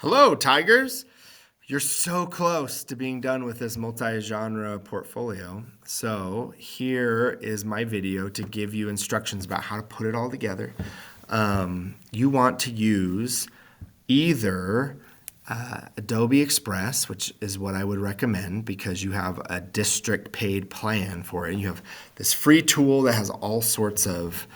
Hello, Tigers. You're so close to being done with this multi-genre portfolio. So here is my video to give you instructions about how to put it all together. You want to use either Adobe Express, which is what I would recommend because you have a district paid plan for it. You have this free tool that has all sorts of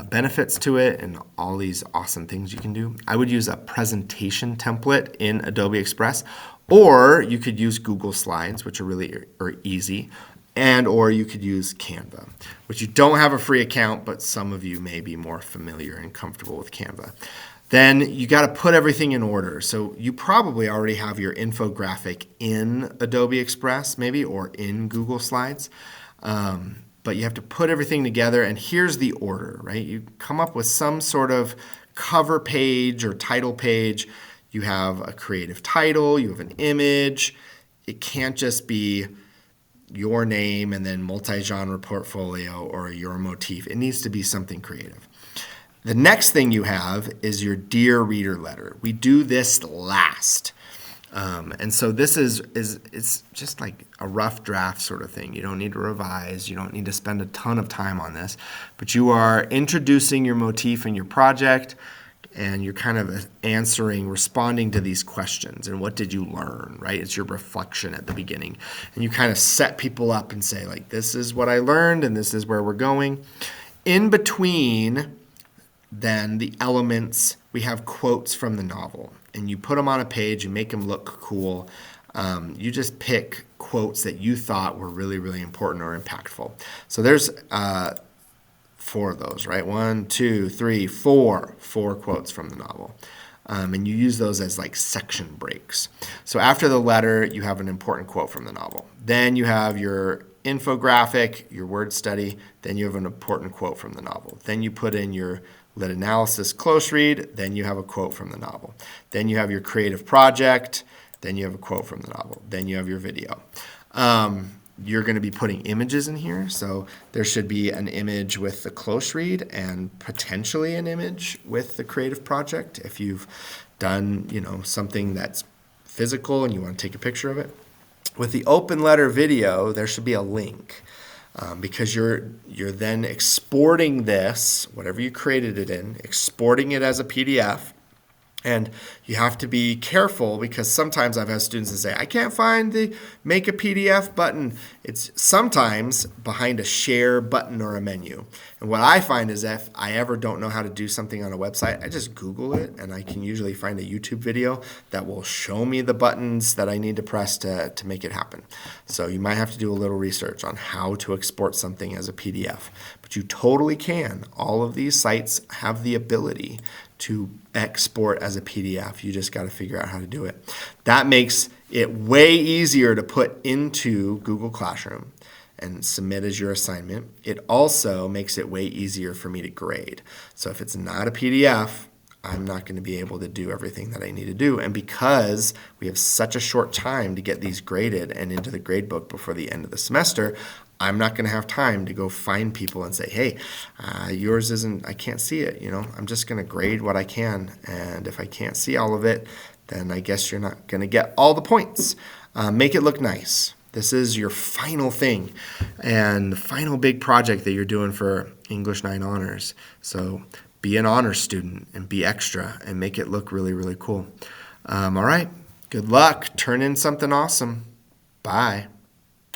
benefits to it and all these awesome things you can do. I would use a presentation template in Adobe Express, or you could use Google Slides, which are really easy, or you could use Canva, which you don't have a free account, but some of you may be more familiar and comfortable with Canva. Then you got to put everything in order. So you probably already have your infographic in Adobe Express maybe, or in Google Slides. But you have to put everything together, and here's the order, right? You come up with some sort of cover page or title page. You have a creative title, you have an image. It can't just be your name and then multi-genre portfolio or your motif. It needs to be something creative. The next thing you have is your Dear Reader letter. We do this last. And so this it's just like a rough draft sort of thing. You don't need to revise. You don't need to spend a ton of time on this. But you are introducing your motif and your project, and you're kind of responding to these questions. And what did you learn, right? It's your reflection at the beginning. And you kind of set people up and say, like, this is what I learned, and this is where we're going. In between, then the elements, we have quotes from the novel, and you put them on a page and make them look cool. You just pick quotes that you thought were really, really important or impactful. So there's 4 of those, right? 1, 2, 3, 4 quotes from the novel. And you use those as like section breaks. So after the letter, you have an important quote from the novel. Then you have your infographic, your word study. Then you have an important quote from the novel. Then you put in your lit analysis close read. Then you have a quote from the novel. Then you have your creative project. Then you have a quote from the novel. Then you have your video. You're going to be putting images in here. So there should be an image with the close read and potentially an image with the creative project if you've done, something that's physical and you want to take a picture of it. With the open letter video, there should be a link because you're then exporting this, whatever you created it in, exporting it as a PDF. And you have to be careful because sometimes I've had students that say, I can't find the make a PDF button. It's sometimes behind a share button or a menu. And what I find is if I ever don't know how to do something on a website, I just Google it and I can usually find a YouTube video that will show me the buttons that I need to press to make it happen. So you might have to do a little research on how to export something as a PDF. But you totally can. All of these sites have the ability to export as a PDF. You just got to figure out how to do it. That makes it way easier to put into Google Classroom and submit as your assignment. It also makes it way easier for me to grade. So if it's not a PDF, I'm not going to be able to do everything that I need to do. And because we have such a short time to get these graded and into the grade book before the end of the semester, I'm not going to have time to go find people and say, hey, yours isn't, I can't see it. I'm just going to grade what I can. And if I can't see all of it, then I guess you're not going to get all the points. Make it look nice. This is your final thing and the final big project that you're doing for English 9 Honors. So be an honors student and be extra and make it look really, really cool. All right. Good luck. Turn in something awesome. Bye.